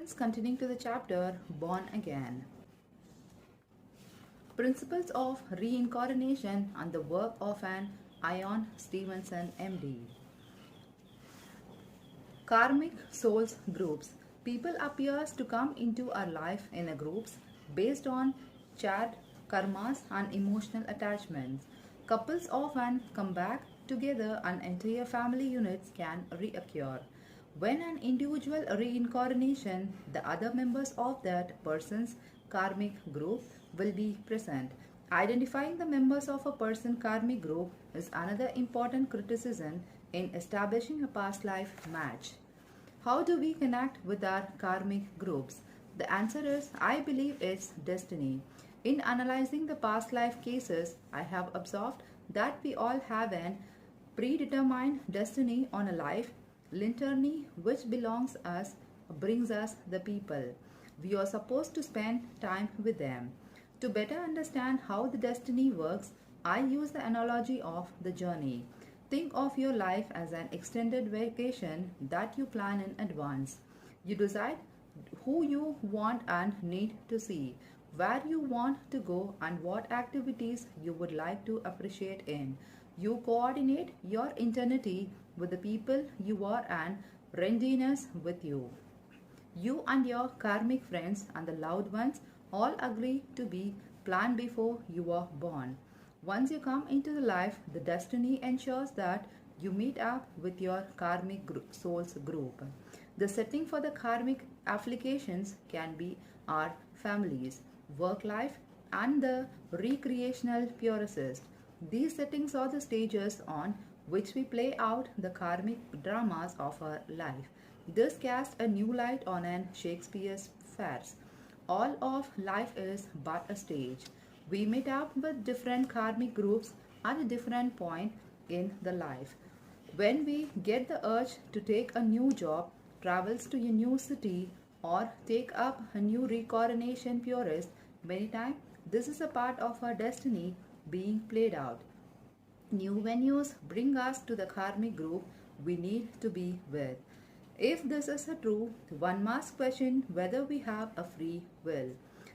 students, continuing to the chapter Born Again. Principles of Reincarnation and the work of an Ion Stevenson MD. Karmic souls groups. People appears to come into our life in a groups based on shared karmas and emotional attachments. Couples often come back together and entire family units can reoccur. When an individual reincarnation, the other members of that person's karmic group will be present. Identifying the members of a person karmic group is another important criticism in establishing a past life match. How do we connect with our karmic groups? The answer is I believe it's destiny. In analyzing the past life cases, I have observed that we all have an predetermined destiny on a life linearity which belongs us brings us the people. We are supposed to spend time with them. To better understand how the destiny works, I use the analogy of the journey. Think of your life as an extended vacation that you plan in advance. You decide who you want and need to see, where you want to go, and what activities you would like to appreciate in. You coordinate your eternity with the people you are and readiness with you. You and your karmic friends and the loved ones all agree to be planned before you are born. Once you come into the life, the destiny ensures that you meet up with your karmic souls group. The setting for the karmic applications can be our families, work life, and the recreational purist. These settings are the stages on which we play out the karmic dramas of our life. This casts a new light on an Shakespeare's farce. All of life is but a stage. We meet up with different karmic groups at a different point in the life. When we get the urge to take a new job, travels to a new city, or take up a new reincarnation purist, many times this is a part of our destiny being played out. New venues bring us to the karmic group we need to be with. If this is true, one must question whether we have a free will.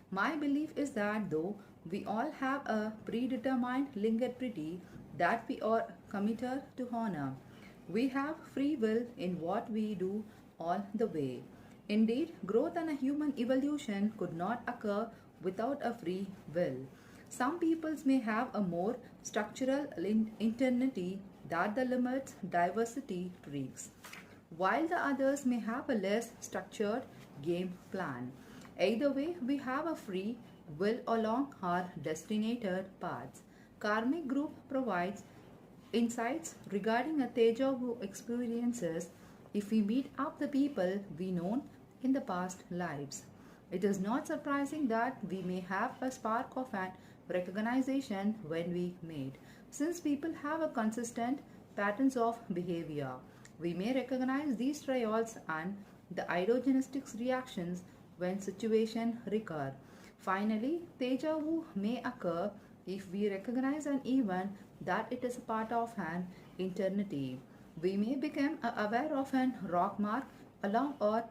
My belief is that though we all have a predetermined linearity that we are committed to honor, we have free will in what we do all the way. Indeed, growth and a human evolution could not occur without a free will. Some peoples may have a more structural eternity that the limits diversity tricks, while the others may have a less structured game plan. Either way, we have a free will along our designated paths. Karmic group provides insights regarding a deja vu experiences if we meet up the people we know in the past lives. It is not surprising that we may have a spark of an recognition when we meet. Since people have a consistent patterns of behavior, we may recognize these trials and the ideogenistics reactions when situation recur. Finally, deja vu may occur if we recognize an event that it is a part of an eternity. We may become aware of an rock mark along our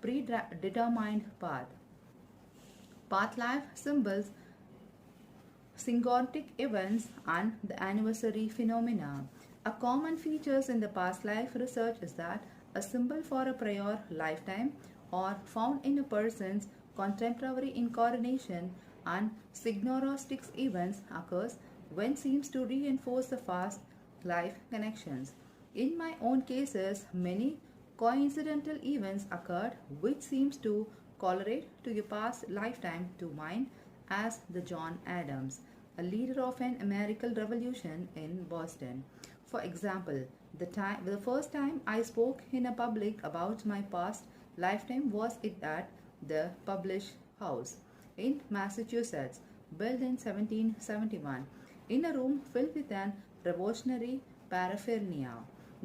predetermined path. Path life symbols, synchronic events, and the anniversary phenomena. A common features in the past life research is that a symbol for a prior lifetime or found in a person's contemporary incarnation and synchronistic events occurs when seems to reinforce the past life connections. In my own cases, many coincidental events occurred which seems to correlate to a past lifetime to mine as the John Adams, a leader of an American Revolution in Boston. For example, the first time I spoke in a public about my past lifetime was at the Publish House in Massachusetts, built in 1771, in a room filled with an revolutionary paraphernalia.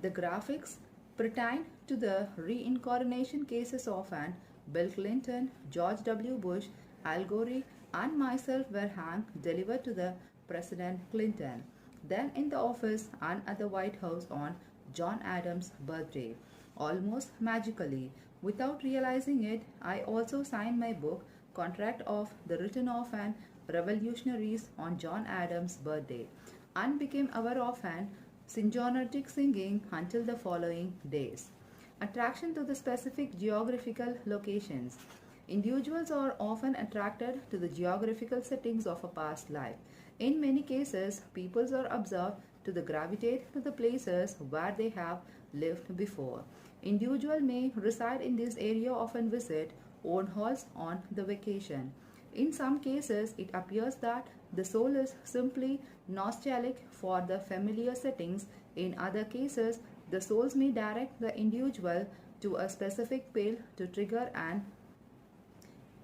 The graphics pertain to the reincarnation cases of an Bill Clinton, George W. Bush, Al Gore, and myself were hung delivered to the President Clinton, then in the office and at the White House on John Adams' birthday. Almost magically, Without realizing it, I also signed my book, Contract of the Return of an Revolutionaries on John Adams' birthday, and became aware of an synchronic singing until the following days. Attraction to the specific geographical locations. Individuals are often attracted to the geographical settings of a past life. In many cases, peoples are observed to the gravitate to the places where they have lived before. Individual may reside in this area often visit own halls on the vacation. In some cases, it appears that the soul is simply nostalgic for the familiar settings. In other cases, the souls may direct the individual to a specific place to trigger an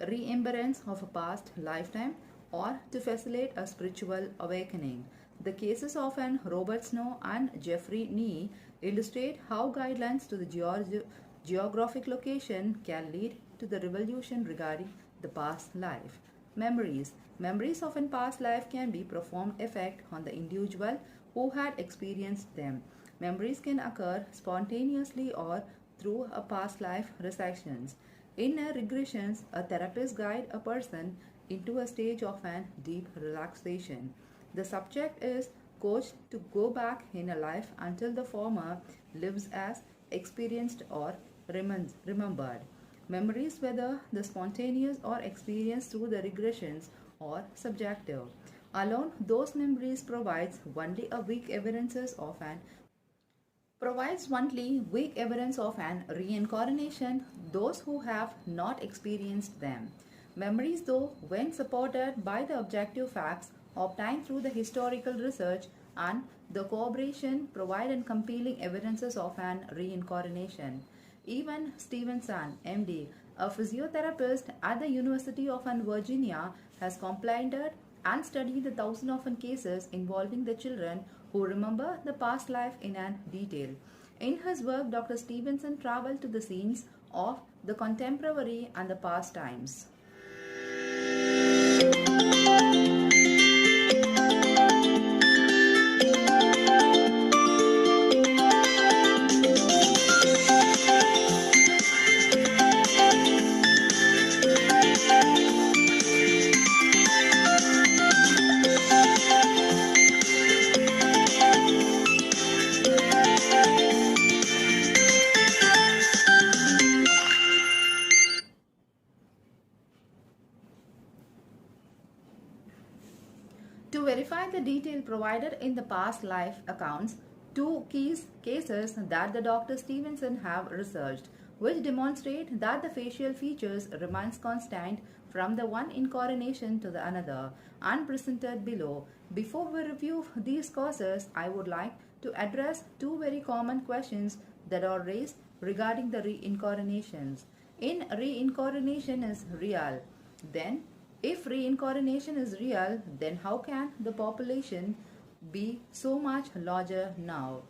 remembrance of a past lifetime or to facilitate a spiritual awakening. The cases of an Robert Snow and Jeffrey Nee illustrate how guidelines to the geographic location can lead to the revolution regarding the past life. Memories. Memories of a past life can be profound effect on the individual who had experienced them. Memories can occur spontaneously or through a past life regressions. In a regressions, a therapist guides a person into a stage of an deep relaxation. The subject is coached to go back in a life until the former lives as experienced or remembered. Memories, whether the spontaneous or experienced through the regressions, or subjective. Alone, those memories provides only weak evidence of an reincarnation, those who have not experienced them. Memories, though, when supported by the objective facts obtained through the historical research and the corroboration, provide and compelling evidences of an reincarnation. Even Stevenson, MD, a physiotherapist at the University of Virginia, has compiled and studied the thousands of cases involving the children who remember the past life in detail. In his work, Dr. Stevenson traveled to the scenes of the contemporary and the past times. To verify the detail provided in the past life accounts, two cases that the Dr. Stevenson have researched, which demonstrate that the facial features remains constant from the one incarnation to the another, and presented below. Before we review these causes, I would like to address two very common questions that are raised regarding the reincarnations. In reincarnation is real, then if reincarnation is real, then how can the population be so much larger now?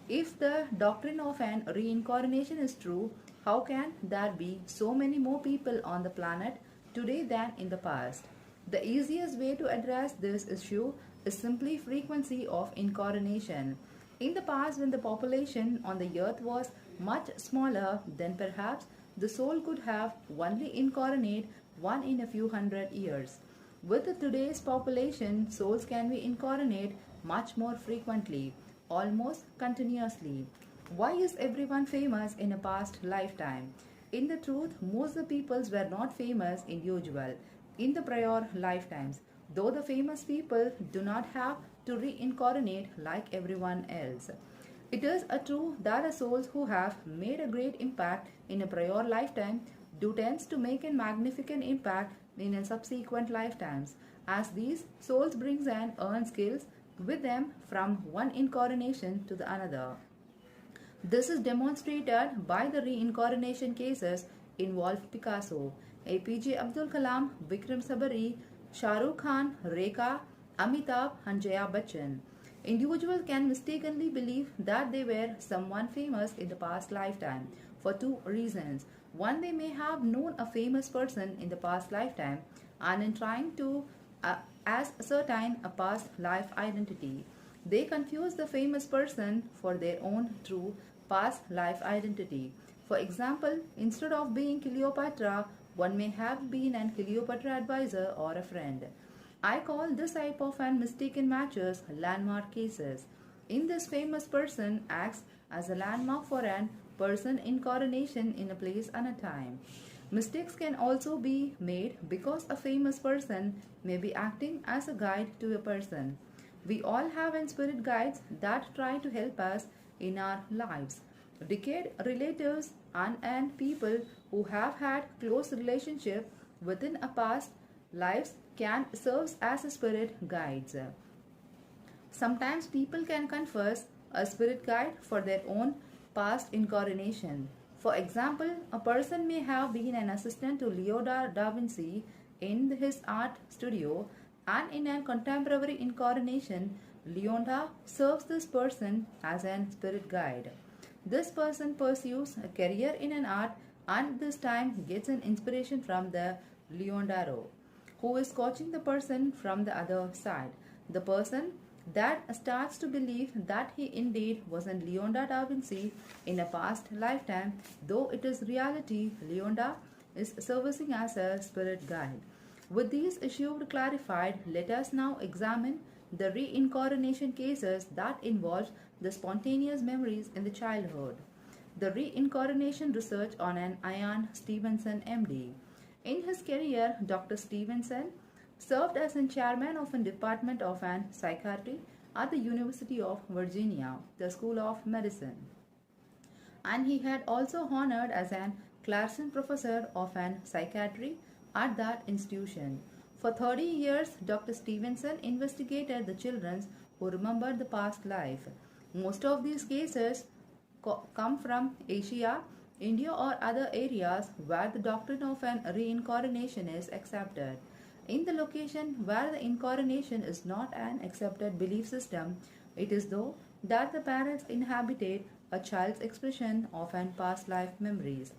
If the doctrine of an reincarnation is true, how can there be so many more people on the planet today than in the past? The easiest way to address this issue is simply frequency of incarnation. In the past, when the population on the earth was much smaller, then perhaps the soul could have only incarnate one in a few hundred years. With today's population, souls can be incarnate much more frequently, almost continuously. Why is everyone famous in a past lifetime? In the truth, most of the peoples were not famous individual in the prior lifetimes, though the famous people do not have to reincarnate like everyone else. It is a true that the souls who have made a great impact in a prior lifetime do tends to make a magnificent impact in a subsequent lifetimes, as these souls brings and earn skills with them from one incarnation to the another. This is demonstrated by the reincarnation cases involved Picasso, APJ Abdul Kalam, Vikram Sabari, Shah Rukh Khan, Rekha, Amitabh and Jaya Bachchan. Individuals can mistakenly believe that they were someone famous in the past lifetime for two reasons. One, they may have known a famous person in the past lifetime and in trying to ascertain a past life identity, they confuse the famous person for their own true past life identity. For example, instead of being Cleopatra, one may have been an Cleopatra advisor or a friend. I call this type of an mistaken matches landmark cases. In this famous person acts as a landmark for an person incarnation in a place and a time. Mistakes can also be made because a famous person may be acting as a guide to a person. We all have in spirit guides that try to help us in our lives. Decade relatives and people who have had close relationship within a past lives can serve as a spirit guides. Sometimes people can confess a spirit guide for their own past incarnation. For example, a person may have been an assistant to Leonardo da Vinci in his art studio, and in a contemporary incarnation, Leonardo serves this person as an spirit guide. This person pursues a career in an art and this time gets an inspiration from the Leonardo, who is coaching the person from the other side. The person that starts to believe that he indeed was an Leonardo da Vinci in a past lifetime, though it is reality, Leonardo is servicing as a spirit guide. With these issues clarified, let us now examine the reincarnation cases that involve the spontaneous memories in the childhood. The reincarnation research on an Ian Stevenson MD. In his career, Dr. Stevenson served as a chairman of a department of an psychiatry at the University of Virginia, the School of Medicine. And he had also honored as an Clarkson Professor of an psychiatry at that institution. For 30 years, Dr. Stevenson investigated the children who remembered the past life. Most of these cases come from Asia, India or other areas where the doctrine of an reincarnation is accepted. In the location where the incarnation is not an accepted belief system, it is though that the parents inhabited a child's expression of an past life memories.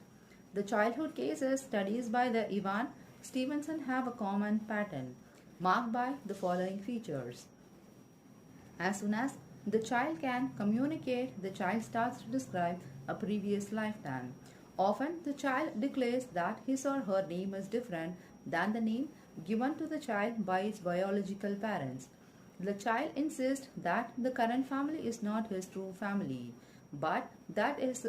The childhood cases studies by the Ivan Stevenson have a common pattern, marked by the following features. As soon as the child can communicate, the child starts to describe a previous lifetime. Often, the child declares that his or her name is different than the name given to the child by its biological parents. The child insists that the current family is not his true family, but that is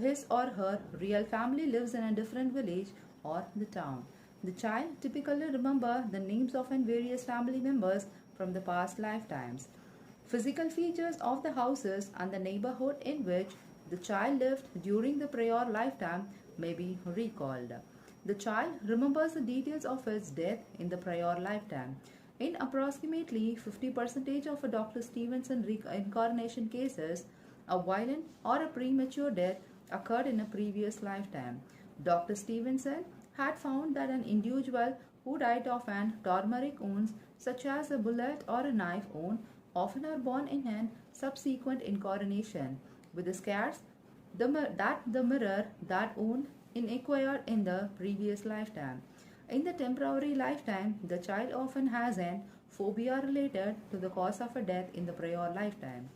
his or her real family lives in a different village or the town. The child typically remembers the names of various family members from the past lifetimes. Physical features of the houses and the neighborhood in which the child lived during the prior lifetime may be recalled. The child remembers the details of his death in the prior lifetime. In approximately 50% of Dr. Stevenson reincarnation cases, a violent or a premature death occurred in a previous lifetime. Dr. Stevenson had found that an individual who died of an traumatic wounds such as a bullet or a knife wound often are born in a subsequent incarnation with the scars that the mirror that wound acquired in the previous lifetime. In the temporary lifetime, the child often has an phobia related to the cause of a death in the prior lifetime.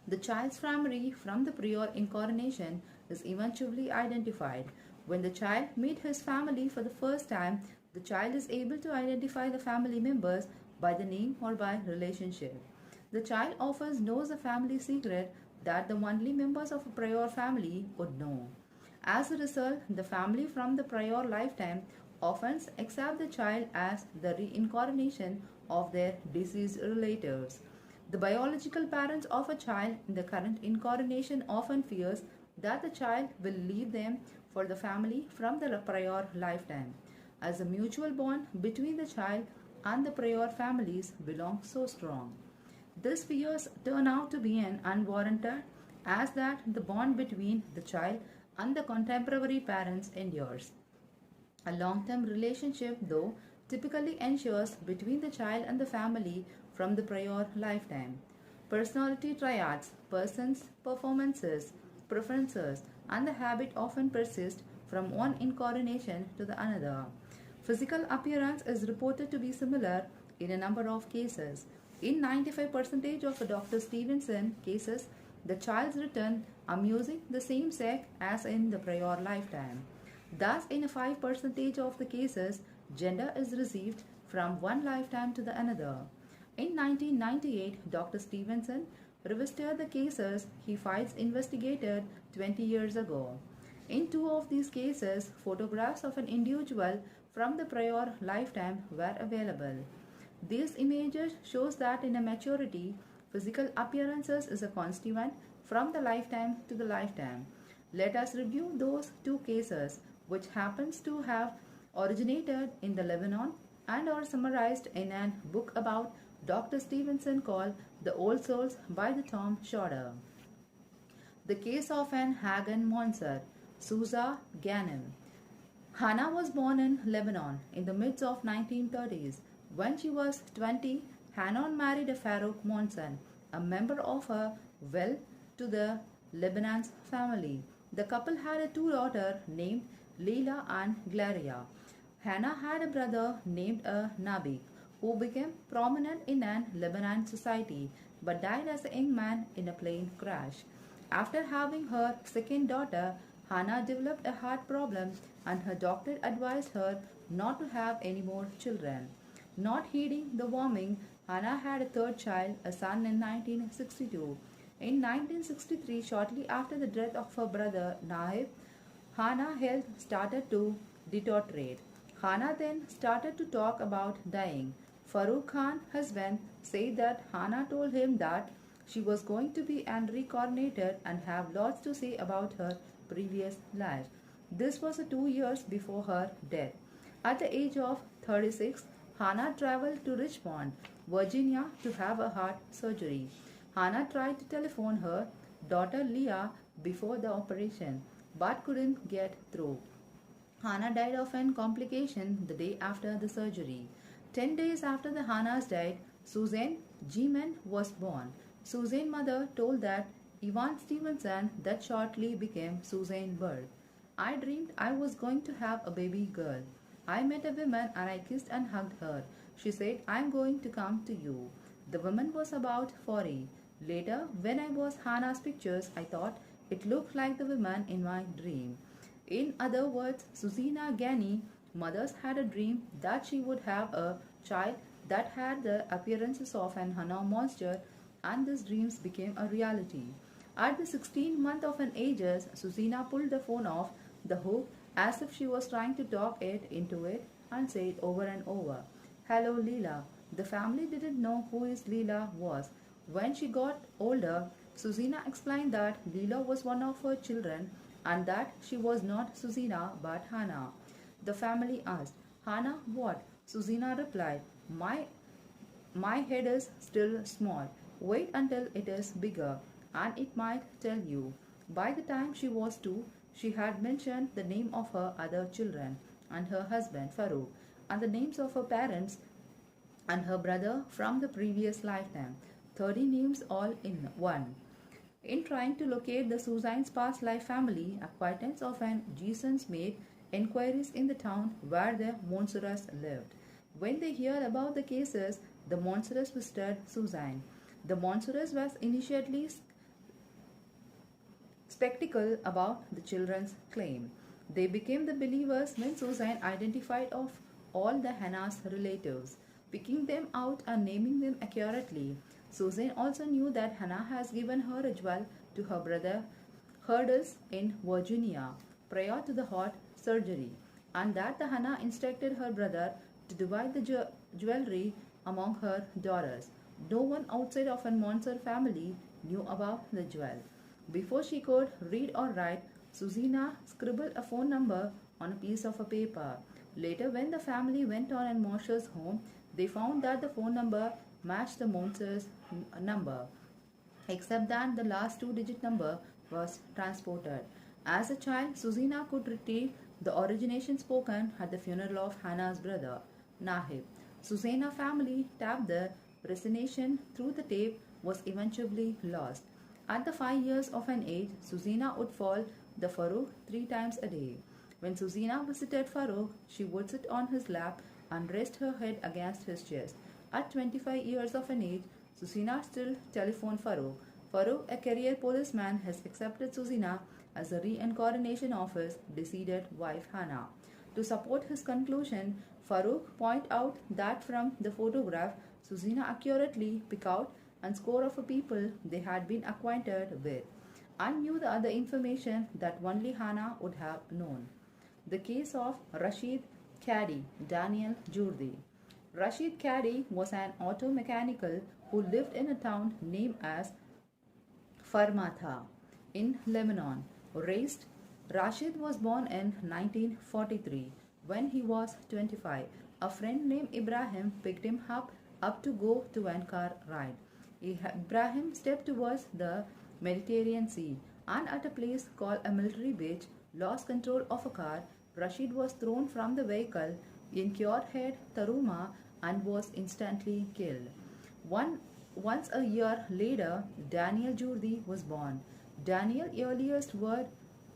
The child's family from the prior incarnation is eventually identified. When the child meets his family for the first time, the child is able to identify the family members by the name or by relationship. The child often knows a family secret that the only members of a prior family would know. As a result, the family from the prior lifetime often accept the child as the reincarnation of their deceased relatives. The biological parents of a child in the current incarnation often fears that the child will leave them for the family from the prior lifetime, as the mutual bond between the child and the prior families belongs so strong. These fears turn out to be an unwarranted, as that the bond between the child and the contemporary parents endures. A long-term relationship, though, typically ensures between the child and the family from the prior lifetime. Personality triads, persons, performances, preferences, and the habit often persist from one incarnation to the another. Physical appearance is reported to be similar in a number of cases. In 95% of Dr. Stevenson cases, the child's return amusing the same sex as in the prior lifetime. Thus, in 5% of the cases, gender is received from one lifetime to the another. In 1998, Dr. Stevenson revisited the cases he finds investigated 20 years ago. In two of these cases, photographs of an individual from the prior lifetime were available. These images shows that in a maturity, physical appearances is a constituent from the lifetime to the lifetime. Let us review those two cases which happens to have originated in the Lebanon and are summarized in a book about Dr. Stevenson called The Old Souls by the Tom Shorter. The case of an Hagan Monser, Souza Ghanem. Hannah was born in Lebanon in the midst of 1930s. When she was 20, Hannah married a Farouk Monson, a member of a well-to-the Lebanon's family. The couple had a two daughters named Leila and Glaria. Hannah had a brother named Nabi, who became prominent in an Lebanon society but died as a young man in a plane crash. After having her second daughter, Hannah developed a heart problem and her doctor advised her not to have any more children. Not heeding the warning, Hannah had a third child, a son, in 1962. In 1963, shortly after the death of her brother Nahib, Hannah's health started to deteriorate. Hannah then started to talk about dying. Farooq Khan's husband said that Hannah told him that she was going to be reincarnated and have lots to say about her previous life. This was 2 years before her death. At the age of 36, Hannah traveled to Richmond, Virginia to have a heart surgery. Hannah tried to telephone her daughter Leah before the operation but couldn't get through. Hannah died of an complication the day after the surgery. 10 days after the Hannah's died, Suzanne Geeman was born. Suzanne's mother told that Yvonne Stevenson that shortly became Suzanne Bird. I dreamed I was going to have a baby girl. I met a woman and I kissed and hugged her. She said, I'm going to come to you. The woman was about 40. Later, when I was Hannah's pictures, I thought it looked like the woman in my dream. In other words, Susanna Gani, mothers had a dream that she would have a child that had the appearances of an Hannah monster, and these dreams became a reality. At the 16th month of an age, Susanna pulled the phone off the hook as if she was trying to talk it into it and said over and over, Hello Leela. The family didn't know who his Leela was. When she got older, Susanna explained that Leela was one of her children and that she was not Susanna but Hannah. The family asked, Hannah what? Susanna replied, My head is still small. Wait until it is bigger and it might tell you. By the time she was 2, she had mentioned the name of her other children and her husband Farouk and the names of her parents and her brother from the previous lifetime. 30 names all in one. In trying to locate the Suzanne's past life family, acquaintance of an Jasons made inquiries in the town where the Monserats lived. When they heard about the cases, the Monserats visited Suzanne. The Monserats was initially skeptical about the children's claim. They became the believers when Suzanne identified of all the Hannah's relatives, picking them out and naming them accurately. Suzanne also knew that Hannah has given her a jewel to her brother Hurdles in Virginia prior to the heart surgery, and that the Hannah instructed her brother to divide the jewelry among her daughters. No one outside of a Monser family knew about the jewel. Before she could read or write, Susanna scribbled a phone number on a piece of paper. Later, when the family went on and Moshe's home, they found that the phone number matched the Monser's number, except that the last 2-digit number was transported. As a child, Susanna could retrieve the origination spoken at the funeral of Hannah's brother, Nahib. Susanna's family tapped the recitation through the tape was eventually lost. At the 5 years of an age, Susanna would fall the Farouk 3 times a day. When Susanna visited Farouk, she would sit on his lap and rest her head against his chest. At 25 years of an age, Susanna still telephoned Farouk. Farouk, a career policeman, has accepted Susina as a reincarnation of his deceased wife Hana. To support his conclusion, Farouk points out that from the photograph, Susina accurately picked out and score of people they had been acquainted with and knew the other information that only Hana would have known. The case of Rashid Kadi, Daniel Jurdi. Rashid Kadi was an auto mechanical who lived in a town named as Farmatha in Lebanon. Raised, Rashid was born in 1943. When he was 25, a friend named Ibrahim picked him up to go to a car ride. Ibrahim stepped towards the Mediterranean Sea and at a place called a military beach lost control of a car. Rashid was thrown from the vehicle, incurred head trauma and was instantly killed. Once a year later, Daniel Jurdi was born. Daniel's earliest word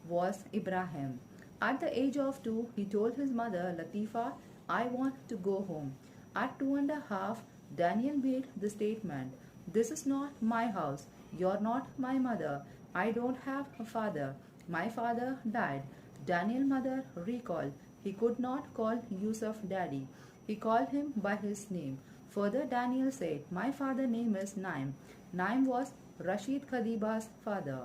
was Ibrahim. At the age of 2, he told his mother, Latifa, I want to go home. At 2.5, Daniel made the statement, This is not my house. You're not my mother. I don't have a father. My father died. Daniel's mother recalled. He could not call Yusuf daddy. He called him by his name. Further, Daniel said, My father's name is Naim. Naim was Rashid Khadiba's father.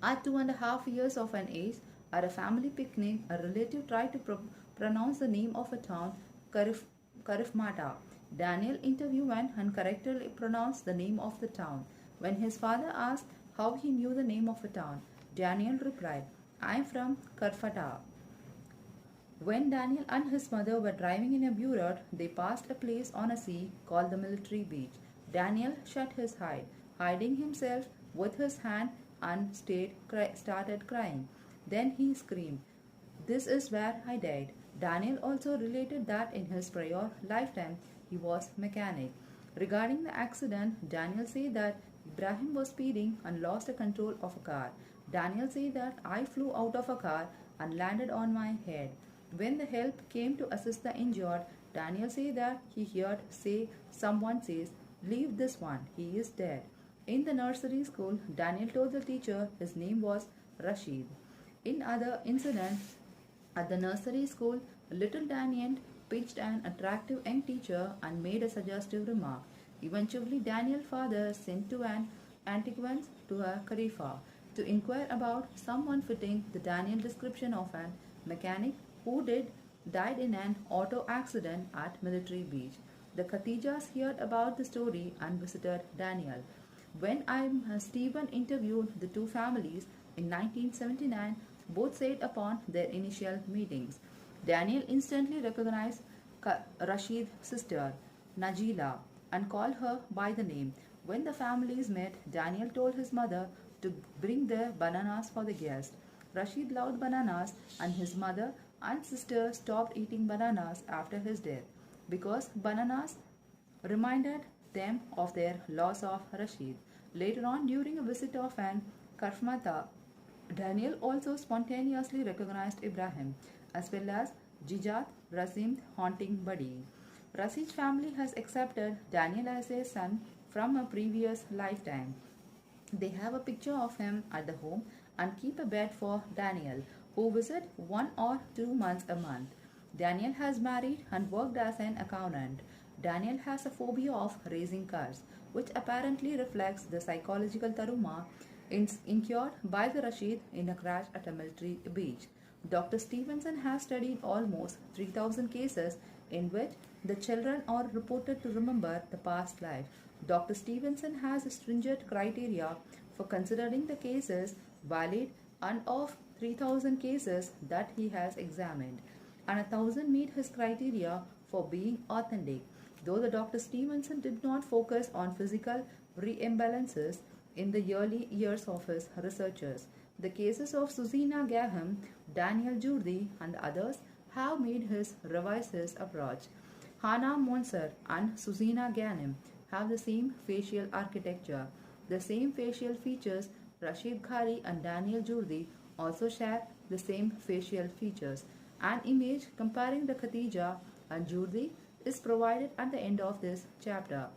At 2.5 years of an age, at a family picnic, a relative tried to pronounce the name of a town, Karifmata. Daniel interviewed and correctly pronounced the name of the town. When his father asked how he knew the name of a town, Daniel replied, I am from Karfata. When Daniel and his mother were driving in a Bureau, they passed a place on a sea called the Military Beach. Daniel shut his eyes, hiding himself with his hand and started crying. Then he screamed, This is where I died. Daniel also related that in his prior lifetime he was mechanic. Regarding the accident, Daniel said that Ibrahim was speeding and lost the control of a car. Daniel said that I flew out of a car and landed on my head. When the help came to assist the injured, Daniel said that he heard someone says, Leave this one, he is dead. In the nursery school, Daniel told the teacher his name was Rashid. In other incidents, at the nursery school, little Daniel pitched an attractive young teacher and made a suggestive remark. Eventually, Daniel's father sent to an Antiguans to a Khalifa to inquire about someone fitting the Daniel description of an mechanic who died in an auto accident at Military Beach. The Khatijas heard about the story and visited Daniel. When Stephen interviewed the two families in 1979, both said upon their initial meetings. Daniel instantly recognized Rashid's sister, Najila, and called her by the name. When the families met, Daniel told his mother to bring the bananas for the guest. Rashid loved bananas, and his mother and sister stopped eating bananas after his death because bananas reminded them of their loss of Rashid. Later on, during a visit of an Karfmata, Daniel also spontaneously recognized Ibrahim as well as Jijat, Rasim's haunting buddy. Rasid's family has accepted Daniel as a son from a previous lifetime. They have a picture of him at the home and keep a bed for Daniel, who visit 1 or 2 months a month. Daniel has married and worked as an accountant. Daniel has a phobia of raising cars, which apparently reflects the psychological trauma incurred by the Rashid in a crash at a military beach. Dr. Stevenson has studied almost 3,000 cases in which the children are reported to remember the past life. Dr. Stevenson has stringent criteria for considering the cases valid, and of 3,000 cases that he has examined, and 1,000 meet his criteria for being authentic. Though the Dr. Stevenson did not focus on physical reimbalances in the early years of his researches, the cases of Susina Gaham, Daniel Jurdi, and others have made his revise his approach. Hana Monser and Susina Ghanem have the same facial architecture, the same facial features. Rashid Khari and Daniel Jurdi also share the same facial features. An image comparing the Khatija and Jurdi is provided at the end of this chapter.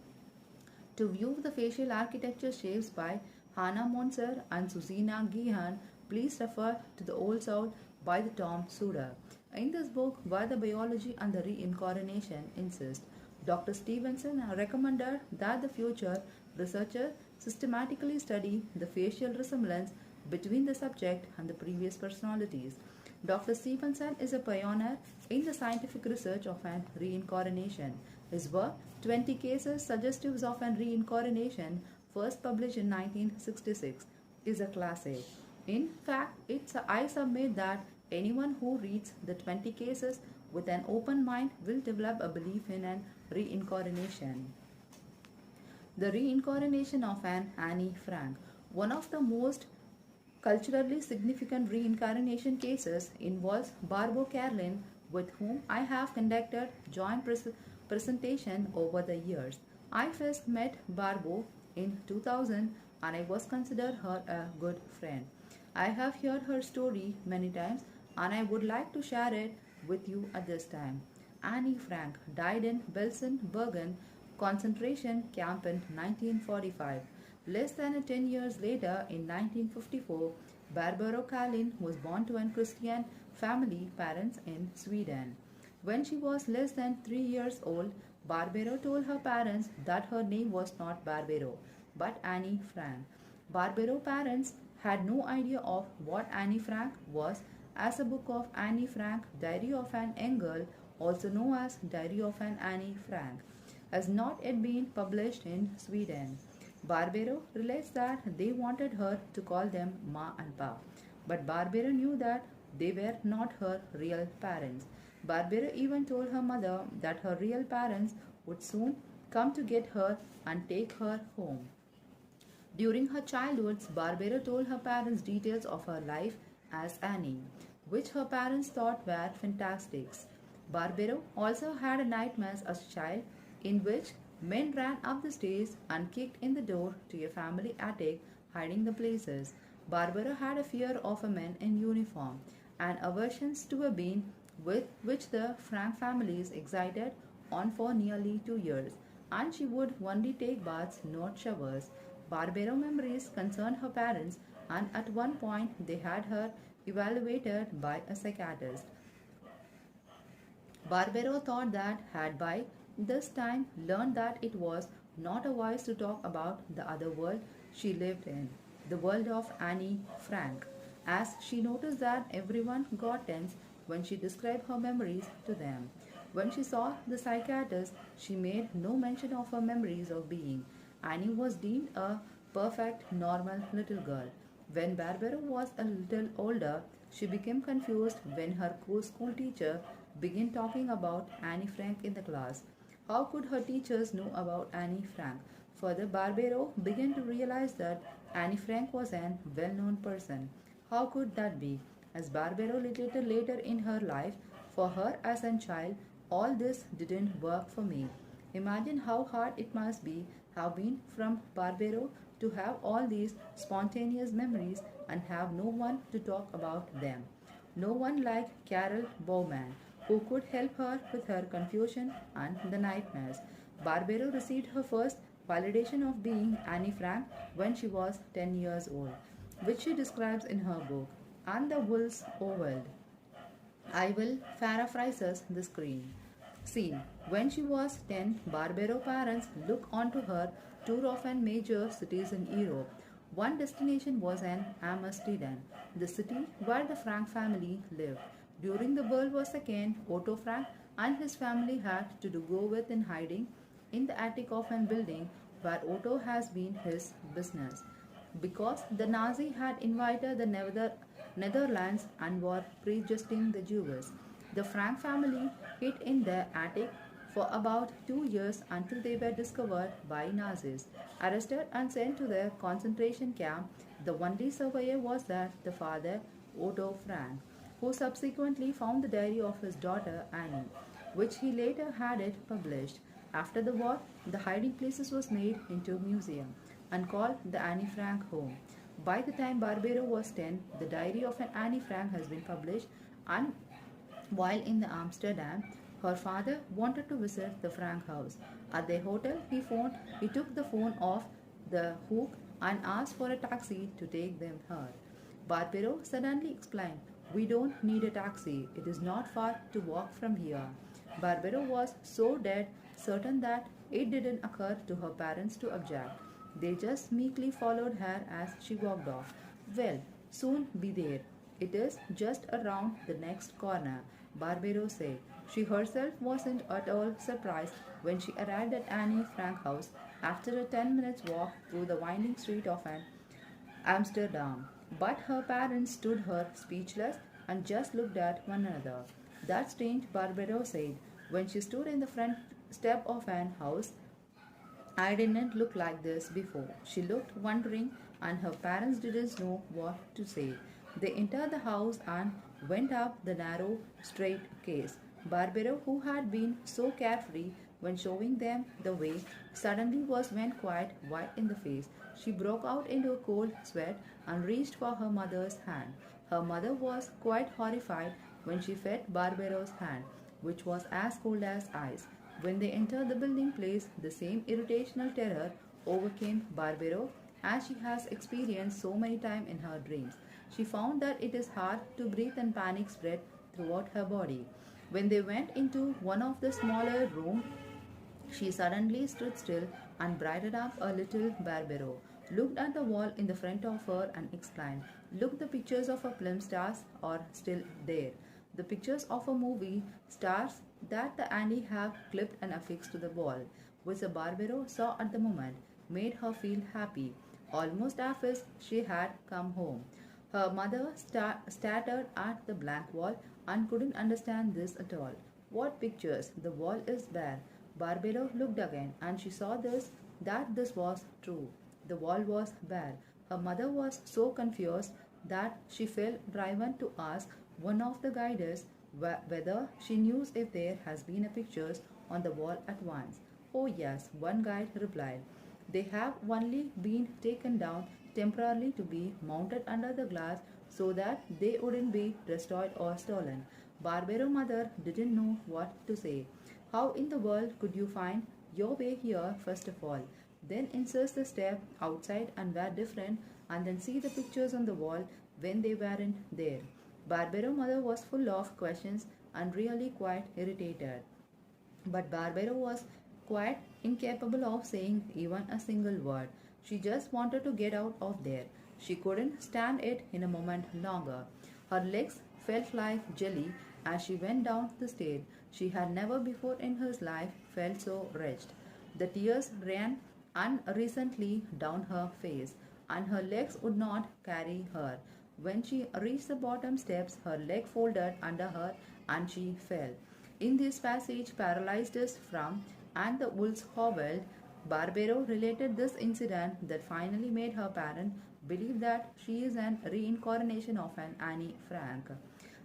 To view the facial architecture shapes by Hannah Monser and Susina Gehan, please refer to The Old Soul by the Tom Suter. In this book, where the biology and the reincarnation insist, Dr. Stevenson recommended that the future researcher systematically study the facial resemblance between the subject and the previous personalities. Dr. Stevenson is a pioneer in the scientific research of an reincarnation. His work, 20 Cases Suggestives of an Reincarnation, first published in 1966, is a classic. In fact, I submit that anyone who reads the 20 cases with an open mind will develop a belief in an reincarnation. The reincarnation of an Annie Frank. One of the most culturally significant reincarnation cases involves Barbara Carlin, with whom I have conducted joint presentation over the years. I first met Barbara in 2000 and I was considered her a good friend. I have heard her story many times and I would like to share it with you at this time. Annie Frank died in Belsen-Bergen concentration camp in 1945. Less than 10 years later, in 1954, Barbara Kalin was born to a Christian family parents in Sweden. When she was less than 3 years old, Barbara told her parents that her name was not Barbara, but Annie Frank. Barbara's parents had no idea of what Annie Frank was, as a book of Annie Frank, Diary of an Young Girl, also known as Diary of an Annie Frank, has not yet been published in Sweden. Barbara relates that they wanted her to call them Ma and Pa, but Barbara knew that they were not her real parents. Barbara even told her mother that her real parents would soon come to get her and take her home. During her childhood, Barbara told her parents details of her life as Annie, which her parents thought were fantastic. Barbara also had nightmares as a child in which men ran up the stairs and kicked in the door to a family attic, hiding the places. Barbara had a fear of a man in uniform and aversions to a being with which the Frank families excited on for nearly 2 years, and she would only take baths, not showers. Barbara memories concerned her parents, and at one point they had her evaluated by a psychiatrist. Barbero thought that had by this time learned that it was not wise to talk about the other world she lived in, the world of Annie Frank, as she noticed that everyone got tense when she described her memories to them. When she saw the psychiatrist, she made no mention of her memories of being. Annie was deemed a perfect, normal little girl. When Barbara was a little older, she became confused when her school teacher began talking about Annie Frank in the class. How could her teachers know about Annie Frank? Further, Barbara began to realize that Annie Frank was an well-known person. How could that be? As Barbara later in her life, for her as a child, all this didn't work for me. Imagine how hard it must have been from Barbara to have all these spontaneous memories and have no one to talk about them. No one like Carol Bowman, who could help her with her confusion and the nightmares. Barbara received her first validation of being Annie Frank when she was 10 years old, which she describes in her book, And the Wolves Ovaled. I will paraphrase the scene. When she was 10, Barbara's parents looked onto her tour of an major cities in Europe. One destination was an Amsterdam, the city where the Frank family lived. During the World War II, Otto Frank and his family had to go with in hiding in the attic of a building where Otto has been his business, because the Nazi had invaded the Netherlands and were prejudging the Jews. The Frank family hid in their attic for about 2 years until they were discovered by Nazis, arrested and sent to the concentration camp. The only survivor was the father, Otto Frank, who subsequently found the diary of his daughter Annie, which he later had it published. After the war, the hiding places was made into a museum and called the Annie Frank Home. By the time Barbara was 10, the diary of an Annie Frank has been published, and while in Amsterdam, Her father wanted to visit the Frank house. At the hotel, he took the phone off the hook and asked for a taxi to take them her. Barbero suddenly explained, "We don't need a taxi. It is not far to walk from here." Barbero was so dead certain that it didn't occur to her parents to object. They just meekly followed her as she walked off. "Well, soon be there. It is just around the next corner," Barbero said. She herself wasn't at all surprised when she arrived at Annie Frank house after a 10 minutes walk through the winding street of Amsterdam. But her parents stood her speechless and just looked at one another. "That's strange," Barbero said. "When she stood in the front step of an house, I didn't look like this before." She looked wondering, and her parents didn't know what to say. They entered the house and went up the narrow staircase. Barbero, who had been so carefree when showing them the way, suddenly went quite white in the face. She broke out into a cold sweat and reached for her mother's hand. Her mother was quite horrified when she felt Barbero's hand, which was as cold as ice. When they entered the building place, the same irritational terror overcame Barbero as she has experienced so many times in her dreams. She found that it is hard to breathe and panic spread throughout her body. When they went into one of the smaller rooms, she suddenly stood still and brightened up a little. Barbero looked at the wall in the front of her and exclaimed, "Look, the pictures of a film stars are still there. The pictures of a movie stars that the Andy have clipped and affixed to the wall," which the Barbero saw at the moment, made her feel happy, almost as if she had come home. Her mother stared at the blank wall and couldn't understand this at all. "What pictures? The wall is bare." Barbero looked again, and she saw that this was true. The wall was bare. Her mother was so confused that she felt driven to ask one of the guides whether she knew if there has been a pictures on the wall at once. "Oh yes," one guide replied. "They have only been taken down temporarily to be mounted under the glass so that they wouldn't be destroyed or stolen." Barbero mother didn't know what to say. "How in the world could you find your way here first of all? Then insert the step outside and were different, and then see the pictures on the wall when they weren't there." Barbero mother was full of questions and really quite irritated. But Barbero was quite incapable of saying even a single word. She just wanted to get out of there. She couldn't stand it in a moment longer. Her legs felt like jelly as she went down the stairs. She had never before in her life felt so wretched. The tears ran unreasonably down her face, and her legs would not carry her. When she reached the bottom steps, her leg folded under her and she fell. In this passage, paralyzed us from, and the wolves howled. Barbero related this incident that finally made her parents believe that she is an reincarnation of an Annie Frank.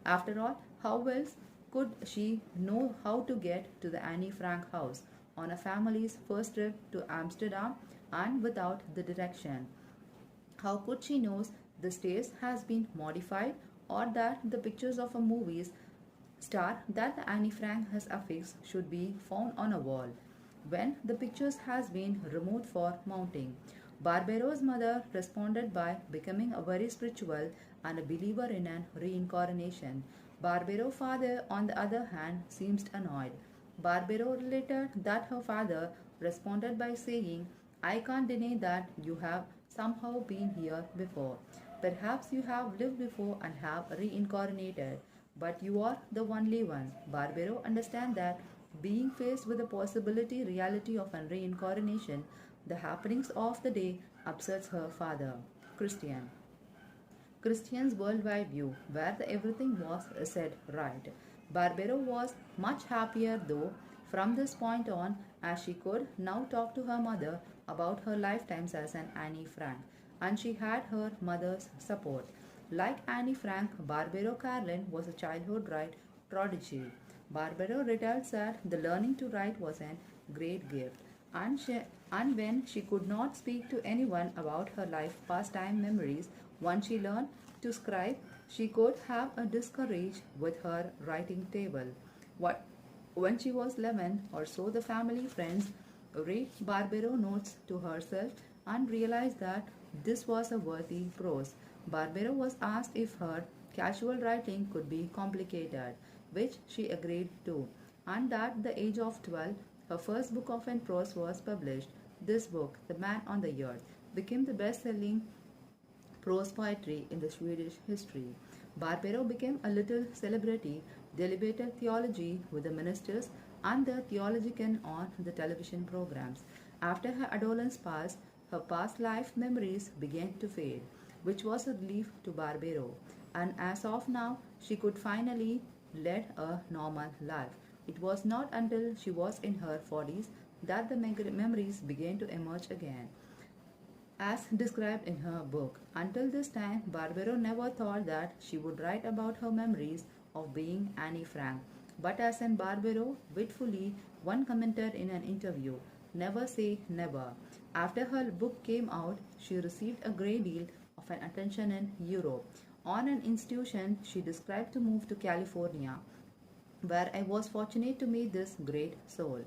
After all, how else could she know how to get to the Annie Frank house on a family's first trip to Amsterdam and without the direction? How could she know the stairs has been modified, or that the pictures of a movie's star that the Annie Frank has affixed should be found on a wall when the pictures has been removed for mounting? Barbero's mother responded by becoming a very spiritual and a believer in an reincarnation. Barbero's father, on the other hand, seemed annoyed. Barbero related that her father responded by saying, "I can't deny that you have somehow been here before. Perhaps you have lived before and have reincarnated, but you are the only one." Barbero understand that being faced with the possibility reality of a reincarnation, the happenings of the day upsets her father. Christian's worldwide view, where everything was said right. Barbero was much happier though from this point on, as she could now talk to her mother about her lifetimes as an Annie Frank, and she had her mother's support. Like Annie Frank, Barbero Carlin was a childhood right prodigy. Barbero retired said the learning to write was a great gift, and when she could not speak to anyone about her life pastime memories, once she learned to scribe, she could have a discourage with her writing table. What When she was 11 or so, the family friends read Barbero notes to herself and realized that this was a worthy prose. Barbero was asked if her casual writing could be complicated, which she agreed to, and at the age of 12, her first book of prose was published. This book, The Man on the Earth, became the best-selling prose poetry in the Swedish history. Barbero became a little celebrity, debated theology with the ministers and the theologian on the television programs. After her adolescence passed, her past life memories began to fade, which was a relief to Barbero. And as of now, she could finally lead a normal life. It was not until she was in her 40s that the memories began to emerge again as described in her book. Until this time, Barbero never thought that she would write about her memories of being Annie Frank. But as in Barbero, witfully, one commented in an interview, never say never. After her book came out, she received a great deal of an attention in Europe. On an institution, she described to move to California, where I was fortunate to meet this great soul.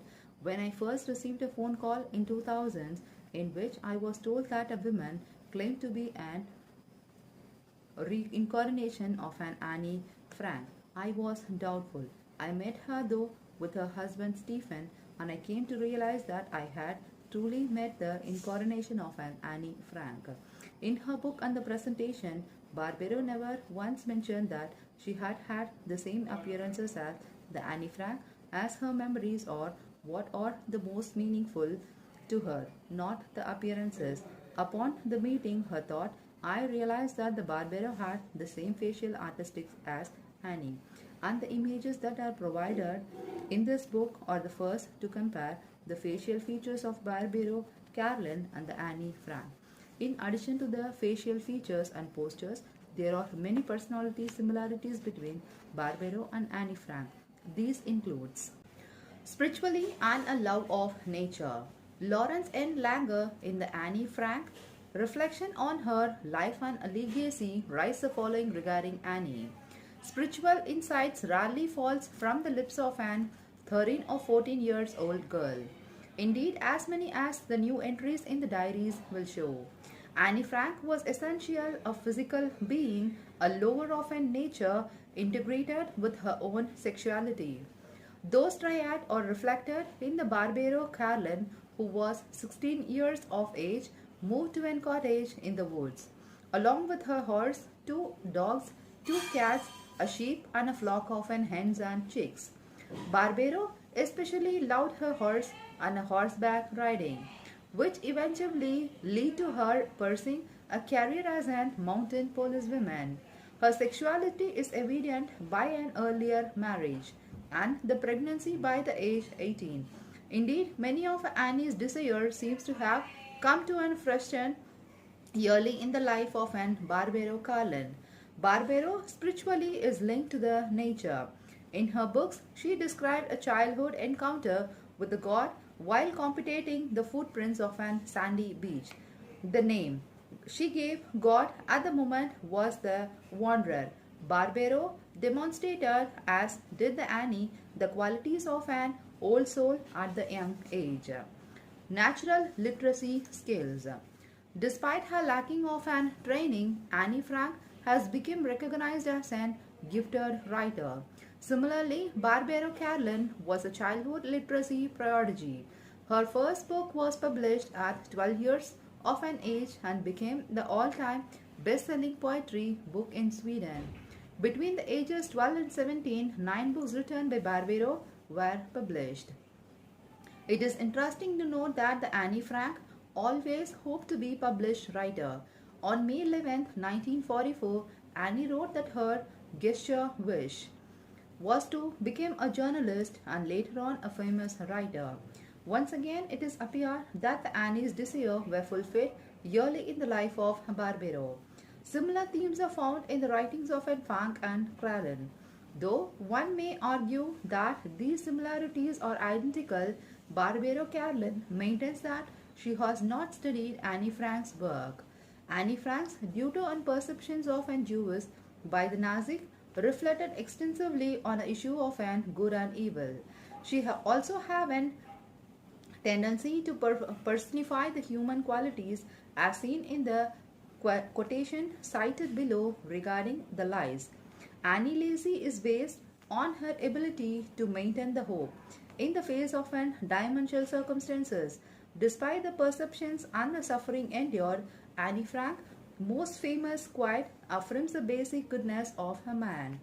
When I first received a phone call in 2000s in which I was told that a woman claimed to be an reincarnation of an Annie Frank, I was doubtful. I met her though with her husband Stephen, and I came to realize that I had truly met the incarnation of an Annie Frank. In her book and the presentation, Barbero never once mentioned that she had had the same appearances as the Annie Frank as her memories or what are the most meaningful to her, not the appearances. Upon the meeting her thought, I realized that the Barbero had the same facial artistics as Annie, and the images that are provided in this book are the first to compare the facial features of Barbero, Carlin, and the Annie Frank. In addition to the facial features and postures, there are many personality similarities between Barbero and Annie Frank. These includes spiritually and a love of nature. Lawrence N. Langer in the Annie Frank reflection on her life and legacy writes the following regarding Annie. Spiritual insights rarely falls from the lips of an 13 or 14 years old girl. Indeed, as many as the new entries in the diaries will show. Annie Frank was essentially a physical being, a lover of a nature integrated with her own sexuality. Those triad are reflected in the Barbero Carlin, who was 16 years of age, moved to a cottage in the woods, along with her horse, 2 dogs, 2 cats, a sheep, and a flock of hens and chicks. Barbero especially loved her horse and a horseback riding, which eventually led to her pursuing a career as a mountain policewoman. Her sexuality is evident by an earlier marriage and the pregnancy by the age 18. Indeed, many of Annie's desires seems to have come to an fruition early in the life of an Barbero Carlin. Barbero spiritually is linked to the nature. In her books, she described a childhood encounter with the god while completing the footprints of an sandy beach. The name she gave God at the moment was the Wanderer. Barbero demonstrated, as did the Annie, the qualities of an old soul at the young age. Natural literacy skills. Despite her lacking of an training, Annie Frank has become recognized as an gifted writer. Similarly, Barbero Carlin was a childhood literacy prodigy. Her first book was published at 12 years of an age and became the all-time best-selling poetry book in Sweden. Between the ages 12 and 17, 9 books written by Barbero were published. It is interesting to note that the Annie Frank always hoped to be a published writer. On May 11, 1944, Annie wrote that her gesture wish was to become a journalist and later on a famous writer. Once again, it is appear that the Annie's desire were fulfilled early in the life of Barbero. Similar themes are found in the writings of Frank and Carlin. Though one may argue that these similarities are identical, Barbero Carlin maintains that she has not studied Annie Frank's work. Annie Frank's duty and perceptions of an Jewish by the Nazis reflected extensively on the issue of an good and evil. She also have an tendency to personify the human qualities as seen in the quotation cited below regarding the lies. Annie Lacy is based on her ability to maintain the hope in the face of an dimensional circumstances. Despite the perceptions and the suffering endured, Annie Frank, most famous quote, affirms the basic goodness of a man.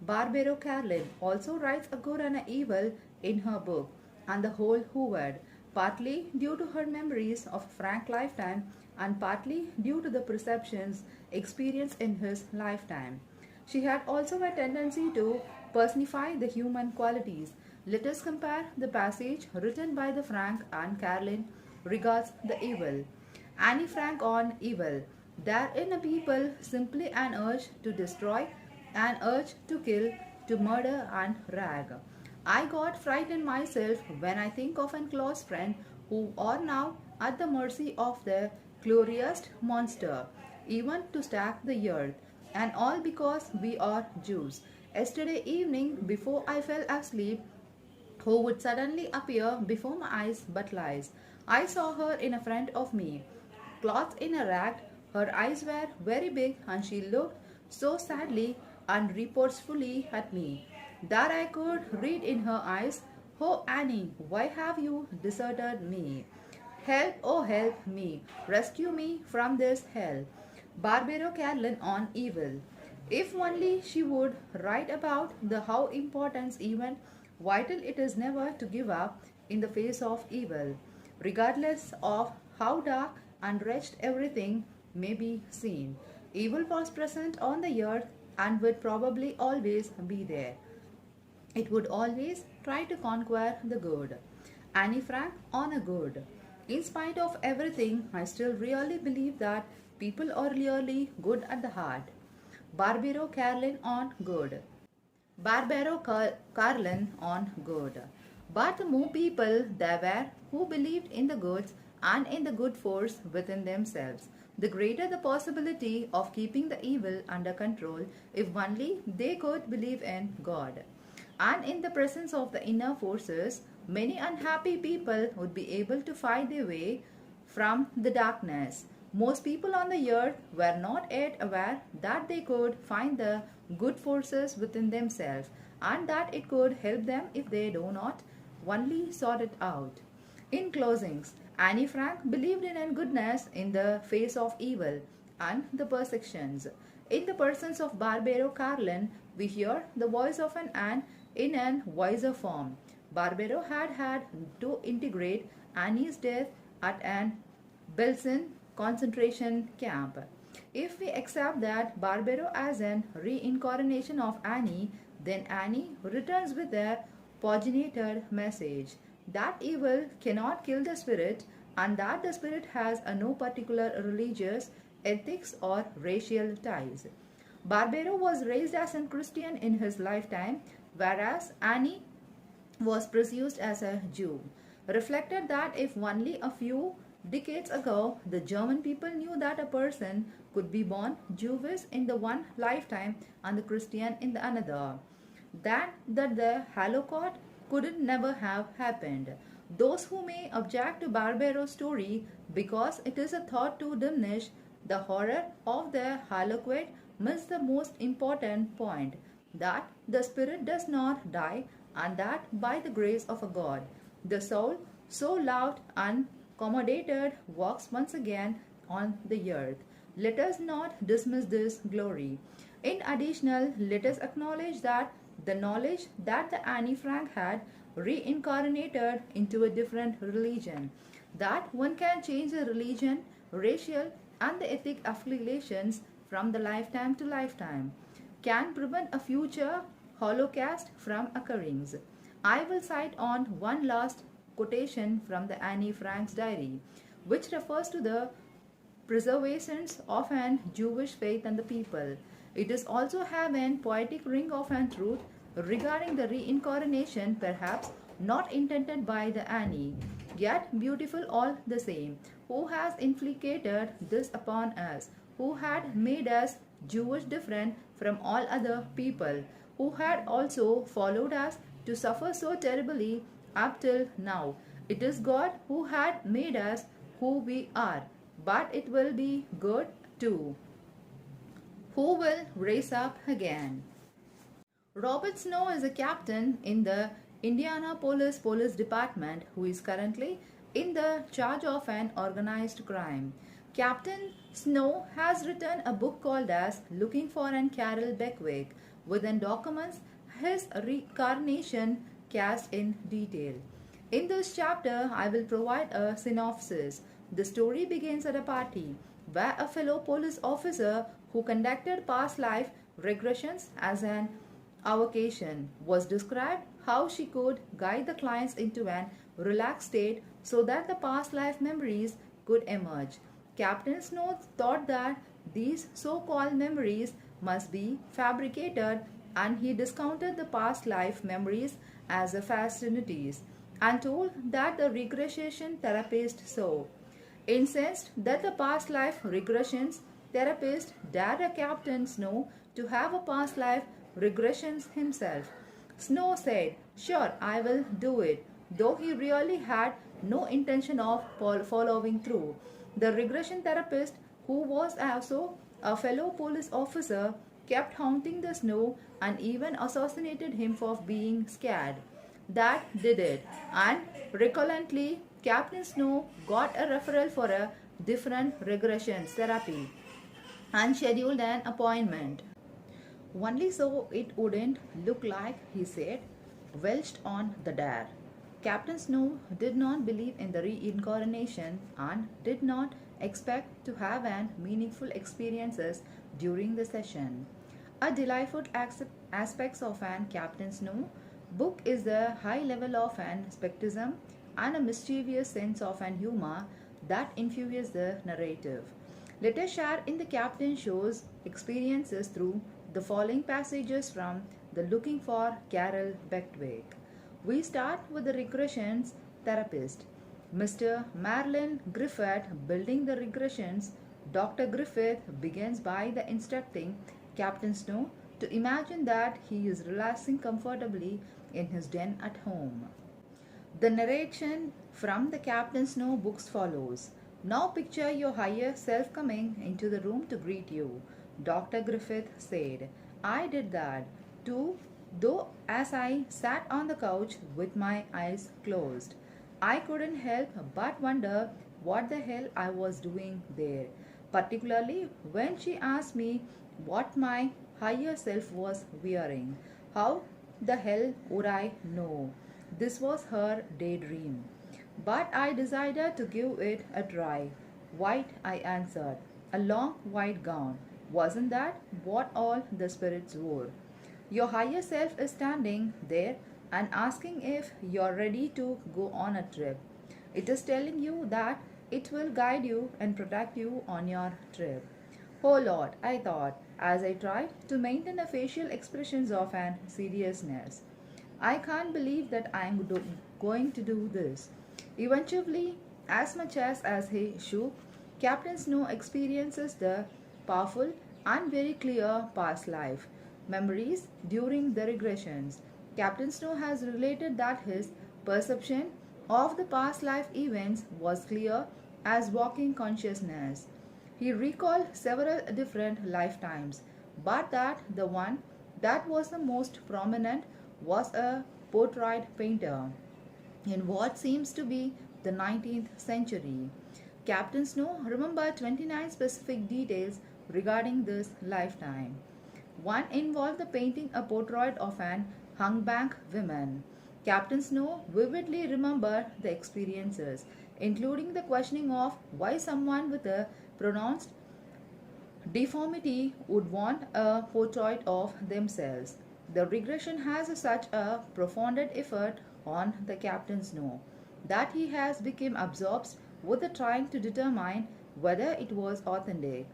Barbaro Carlin also writes a good and an evil in her book, and the whole Hoovered, partly due to her memories of Frank's lifetime and partly due to the perceptions experienced in his lifetime. She had also a tendency to personify the human qualities. Let us compare the passage written by the Frank and Carlin regards the evil. Annie Frank on evil. There in a people simply an urge to destroy, an urge to kill, to murder and rag. I got frightened myself when I think of an close friend who are now at the mercy of the glorious monster, even to stack the earth, and all because we are Jews. Yesterday evening, before I fell asleep, who would suddenly appear before my eyes but lies. I saw her in front of me, clothed in a rag. Her eyes were very big and she looked so sadly and reproachfully at me that I could read in her eyes, "Oh Annie, why have you deserted me? Help, oh help me, rescue me from this hell." Barbaro Carlin on evil. If only she would write about the how important even vital it is never to give up in the face of evil, regardless of how dark and wretched everything may be seen. Evil was present on the earth and would probably always be there. It would always try to conquer the good. Annie Frank on a good. In spite of everything, I still really believe that people are really good at the heart. Barbaro Carlin on good. Carlin on good. But the more people there were who believed in the goods and in the good force within themselves, the greater the possibility of keeping the evil under control if only they could believe in God. And in the presence of the inner forces, many unhappy people would be able to fight their way from the darkness. Most people on the earth were not yet aware that they could find the good forces within themselves and that it could help them if they do not only sort it out. In closings, Annie Frank believed in goodness in the face of evil and the persecutions. In the persons of Barbaro Carlin, we hear the voice of an Anne in an wiser form. Barbaro had to integrate Annie's death at an Belsen concentration camp. If we accept that Barbaro as an reincarnation of Annie, then Annie returns with a paginated message that evil cannot kill the spirit and that the spirit has no particular religious, ethics or racial ties. Barbaro was raised as a Christian in his lifetime, whereas Annie was perceived as a Jew. Reflected that if only a few decades ago the German people knew that a person could be born Jewish in the one lifetime and the Christian in the another, that the Holocaust could never have happened. Those who may object to Barbaro's story because it is a thought to diminish the horror of the Holocaust miss the most important point, that the spirit does not die and that by the grace of a God, the soul, so loved and accommodated, walks once again on the earth. Let us not dismiss this glory. In addition, let us acknowledge that the knowledge that the Annie Frank had reincarnated into a different religion, that one can change the religion, racial and the ethic affiliations from the lifetime to lifetime, can prevent a future Holocaust from occurring. I will cite on one last quotation from the Annie Frank's diary, which refers to the preservation of an Jewish faith and the people. It is also have an poetic ring of an truth regarding the reincarnation, perhaps not intended by the Annie, yet beautiful all the same. Who has inflicted this upon us? Who had made us Jewish different from all other people? Who had also followed us to suffer so terribly up till now. It is God who had made us who we are, but it will be good too, who will raise up again. Robert Snow is a captain in the Indianapolis Police Department who is currently in the charge of an organized crime. Captain Snow has written a book called as Looking for an Carol Beckwith, within documents his reincarnation cast in detail. In this chapter, I will provide a synopsis. The story begins at a party where a fellow police officer who conducted past life regressions as an avocation was described how she could guide the clients into an relaxed state so that the past life memories could emerge. Captain Snow thought that these so-called memories must be fabricated, and he discounted the past life memories as a fascinities and told that the regression therapist so. Incensed that the past life regressions therapist dared a Captain Snow to have a past life regressions himself. Snow said, "Sure, I will do it," though he really had no intention of following through. The regression therapist, who was also a fellow police officer, kept haunting the Snow and even assassinated him for being scared. That did it, and recurrently, Captain Snow got a referral for a different regression therapy and scheduled an appointment. Only so it wouldn't look like, he said, welched on the dare. Captain Snow did not believe in the reincarnation and did not expect to have an meaningful experiences during the session. A delightful aspects of an Captain Snow book is the high level of an skepticism and a mischievous sense of an humor that infuses the narrative. Let us share in the Captain Show's experiences through the following passages from the Looking for Carol Beckwith. We start with the regressions therapist, Mr. Marlin Griffith, building the regressions. Dr. Griffith begins by the instructing Captain Snow to imagine that he is relaxing comfortably in his den at home. The narration from the Captain Snow books follows. Now picture your higher self coming into the room to greet you. Dr. Griffith said, "I did that too, though as I sat on the couch with my eyes closed. I couldn't help but wonder what the hell I was doing there, particularly when she asked me what my higher self was wearing. How the hell would I know? This was her daydream. But I decided to give it a try. White, I answered. A long white gown. Wasn't that what all the spirits wore? Your higher self is standing there and asking if you're ready to go on a trip. It is telling you that it will guide you and protect you on your trip." Oh Lord, I thought, as I tried to maintain a facial expressions of an seriousness. I can't believe that I am going to do this. Eventually, as much as he shook, Captain Snow experiences the powerful and very clear past life memories during the regressions. Captain Snow has related that his perception of the past life events was clear as walking consciousness. He recalled several different lifetimes, but that the one that was the most prominent was a portrait painter in what seems to be the 19th century. Captain Snow remembered 29 specific details regarding this lifetime. One involved the painting a portrait of an hungbank woman. Captain Snow vividly remembered the experiences, including the questioning of why someone with a pronounced deformity would want a portrait of themselves. The regression has such a profound effect on the Captain Snow that he has become absorbed with the trying to determine whether it was authentic.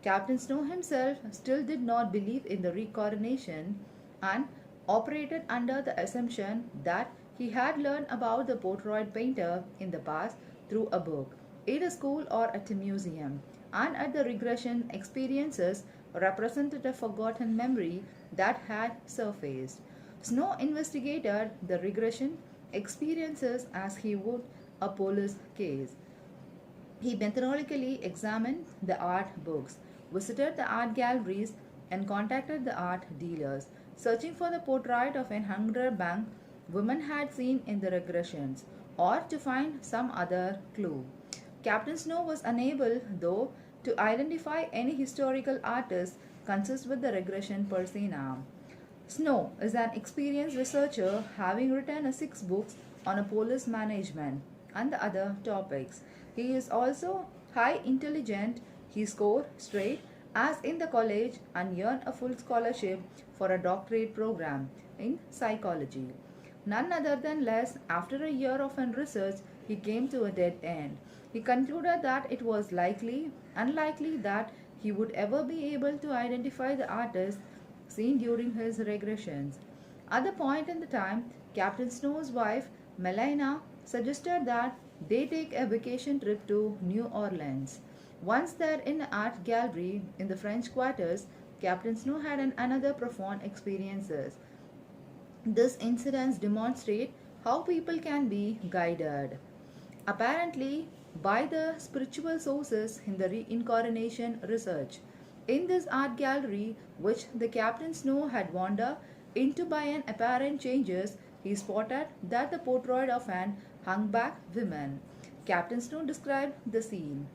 Captain Snow himself still did not believe in the reincarnation and operated under the assumption that he had learned about the portrait painter in the past through a book, at a school or at a museum, and at the regression experiences represented a forgotten memory that had surfaced. Snow investigated the regression experiences as he would a police case. He methodically examined the art books, visited the art galleries, and contacted the art dealers, searching for the portrait of an hunger bank woman had seen in the regressions, or to find some other clue. Captain Snow was unable, though, to identify any historical artist consistent with the regression persona. Snow is an experienced researcher having written six books on a police management and the other topics. He is also high intelligent. He scored straight as in the college and earned a full scholarship for a doctorate program in psychology. None other than less, after a year of research, he came to a dead end. He concluded that it was unlikely that he would ever be able to identify the artist seen during his regressions. At the point in the time, Captain Snow's wife, Melina, suggested that they take a vacation trip to New Orleans. Once there in an art gallery in the French quarters, Captain Snow had another profound experiences. This incidents demonstrate how people can be guided, apparently by the spiritual sources in the reincarnation research. In this art gallery, which the Captain Snow had wandered into by an apparent changes, he spotted that the portrait of an hung-back woman. Captain Snow described the scene.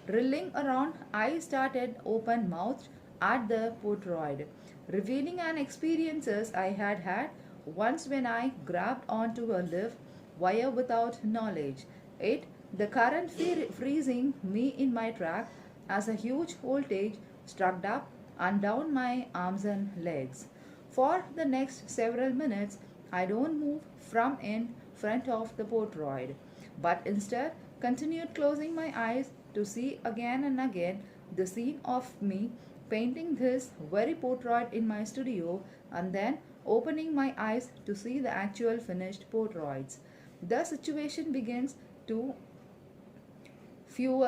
Reeling around, I started open-mouthed at the portrait, revealing an experiences I had had once when I grabbed onto a lift wire without knowledge. It, the current freezing me in my track as a huge voltage struck up and down my arms and legs. For the next several minutes, I don't move from in front of the portrait, but instead continued closing my eyes to see again and again the scene of me painting this very portrait in my studio and then opening my eyes to see the actual finished portraits. The situation begins to feel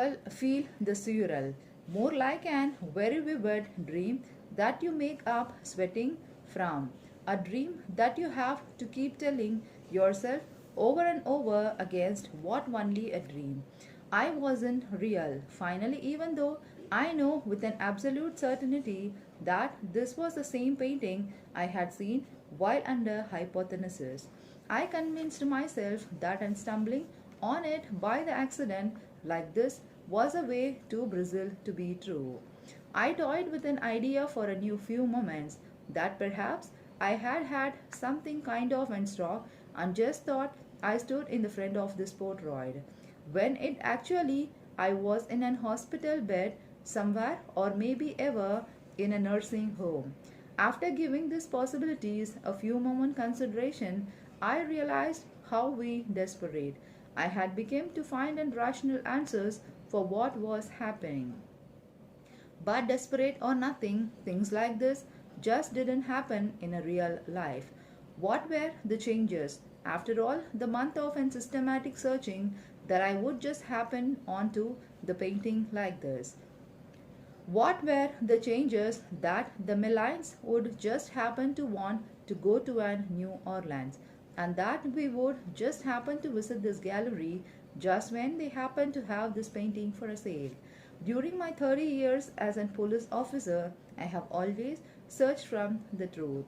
the surreal, more like an very vivid dream that you make up sweating from. A dream that you have to keep telling yourself over and over against what only a dream. I wasn't real, finally, even though I know with an absolute certainty that this was the same painting I had seen while under hypothesis. I convinced myself that and stumbling on it by the accident like this was a way too Brazil to be true. I toyed with an idea for a new few moments that perhaps I had had something kind of and straw and just thought I stood in the front of this portrait, when it actually I was in an hospital bed somewhere or maybe ever in a nursing home. After giving these possibilities a few moment consideration, I realized how desperate I had become to find rational answers for what was happening. But desperate or nothing, things like this just didn't happen in a real life. What were the changes? After all, the month of and systematic searching that I would just happen onto the painting like this. What were the changes that the Melines would just happen to want to go to New Orleans, and that we would just happen to visit this gallery just when they happened to have this painting for a sale. During my 30 years as a police officer, I have always searched from the truth.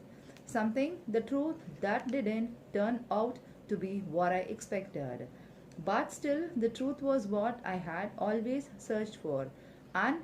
The truth that didn't turn out to be what I expected. But still, the truth was what I had always searched for. And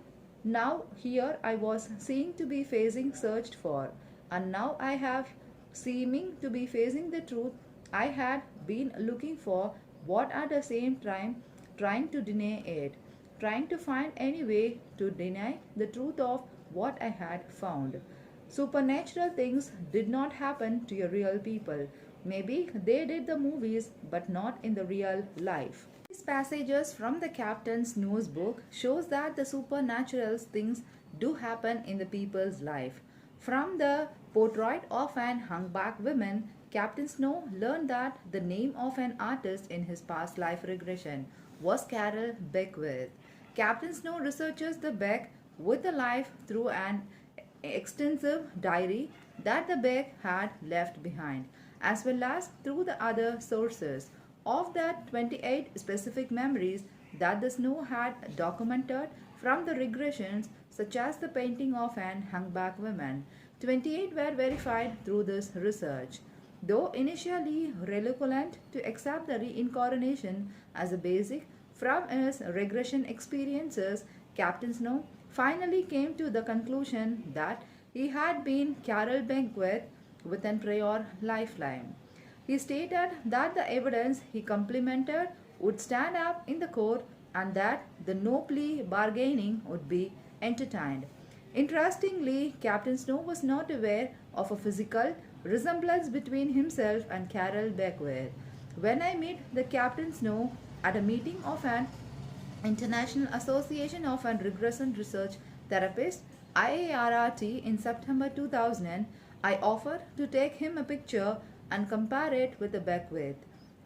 now here I was seeing to be facing searched for. And now I have seeming to be facing the truth I had been looking for, what at the same time trying to deny it, trying to find any way to deny the truth of what I had found. Supernatural things did not happen to your real people. Maybe they did the movies, but not in the real life. These passages from the captain's news book shows that the supernatural things do happen in the people's life. From the portrait of an hung-back woman, Captain Snow learned that the name of an artist in his past life regression was Carol Beckwith. Captain Snow researches the Beck with the life through an extensive diary that the Beck had left behind, as well as through the other sources of that 28 specific memories that the snow had documented from the regressions such as the painting of an hung-back woman. 28 were verified through this research. Though initially reluctant to accept the reincarnation as a basic from his regression experiences, Captain Snow finally came to the conclusion that he had been Carol Beckwith within prior lifetime. He stated that the evidence he complemented would stand up in the court and that the no plea bargaining would be entertained. Interestingly, Captain Snow was not aware of a physical resemblance between himself and Carol Beckwith. When I met the Captain Snow at a meeting of an International Association of and Regression Research Therapists IARRT in September 2000, I offered to take him a picture and compare it with the Beckwith.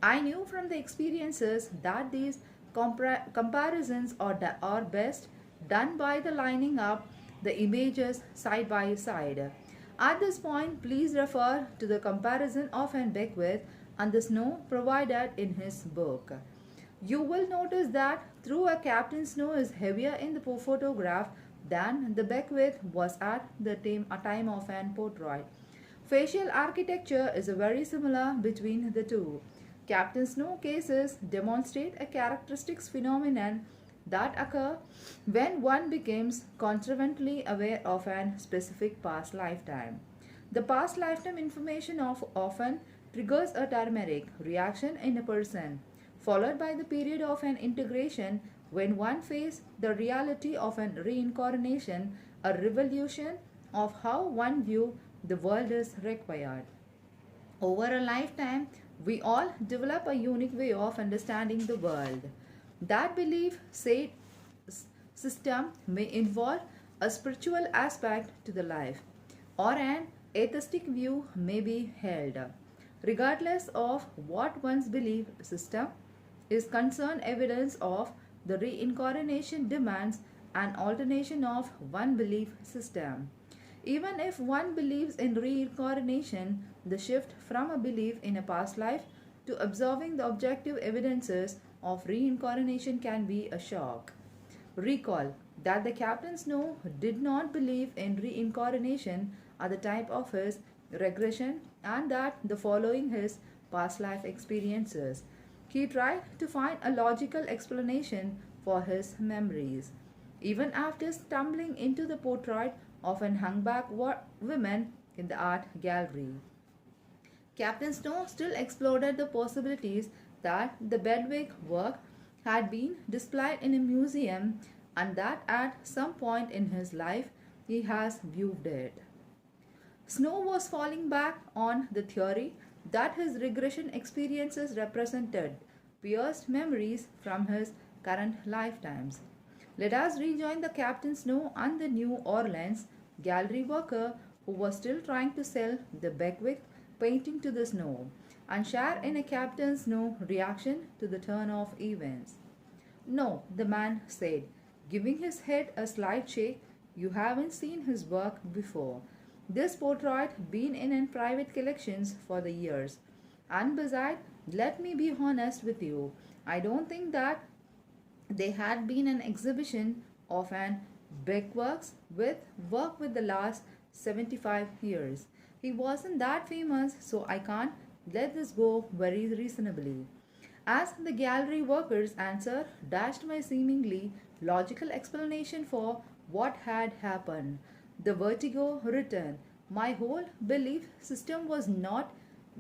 I knew from the experiences that these comparisons are best done by the lining up the images side by side. At this point, please refer to the comparison of an Beckwith and the snow provided in his book. You will notice that through a Captain Snow is heavier in the photograph than the Beckwith was at the time of an portrait. Facial architecture is very similar between the two. Captain Snow cases demonstrate a characteristics phenomenon that occur when one becomes consequently aware of a specific past lifetime. The past lifetime information often triggers a turmeric reaction in a person, followed by the period of an integration when one faces the reality of an reincarnation, a revolution of how one view the world is required. Over a lifetime, we all develop a unique way of understanding the world. That belief system may involve a spiritual aspect to the life, or an atheistic view may be held. Regardless of what one's belief system is concerned, evidence of the reincarnation demands an alternation of one belief system. Even if one believes in reincarnation, the shift from a belief in a past life to observing the objective evidences of reincarnation can be a shock. Recall that the Captain Snow did not believe in reincarnation at the time of his regression and that the following his past life experiences. He tried to find a logical explanation for his memories. Even after stumbling into the portrait of an hung-back woman in the art gallery, Captain Snow still explored the possibilities that the Bedwick work had been displayed in a museum and that at some point in his life he has viewed it. Snow was falling back on the theory that his regression experiences represented pierced memories from his current lifetimes. Let us rejoin the Captain Snow and the New Orleans gallery worker who was still trying to sell the Beckwith painting to the snow and share in a Captain Snow reaction to the turn of events. No, the man said, giving his head a slight shake, you haven't seen his work before. This portrait been in private collections for the years. And besides, let me be honest with you, I don't think that there had been an exhibition of an Beckworks with work with the last 75 years. He wasn't that famous, so I can't let this go very reasonably. As the gallery worker's answer dashed my seemingly logical explanation for what had happened, the vertigo returned. My whole belief system was not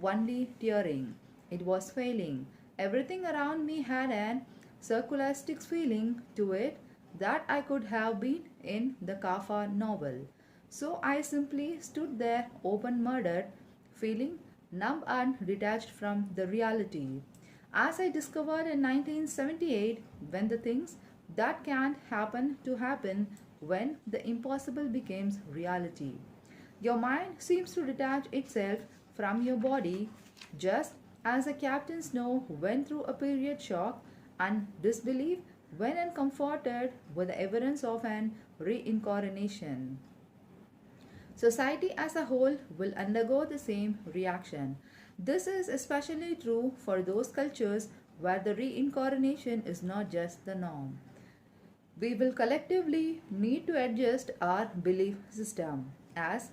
only tearing, it was failing. Everything around me had an circulastic feeling to it that I could have been in the Kafka novel. So I simply stood there open-murdered, feeling numb and detached from the reality. As I discovered in 1978, when the things that can't happen to happen, when the impossible becomes reality. Your mind seems to detach itself from your body, just as a Captain Snow went through a period shock and disbelief when uncomforted with the evidence of an reincarnation. Society as a whole will undergo the same reaction. This is especially true for those cultures where the reincarnation is not just the norm. We will collectively need to adjust our belief system as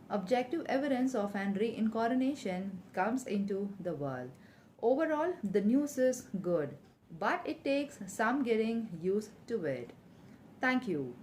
objective evidence of an reincarnation comes into the world. Overall, the news is good, but it takes some getting used to it. Thank you.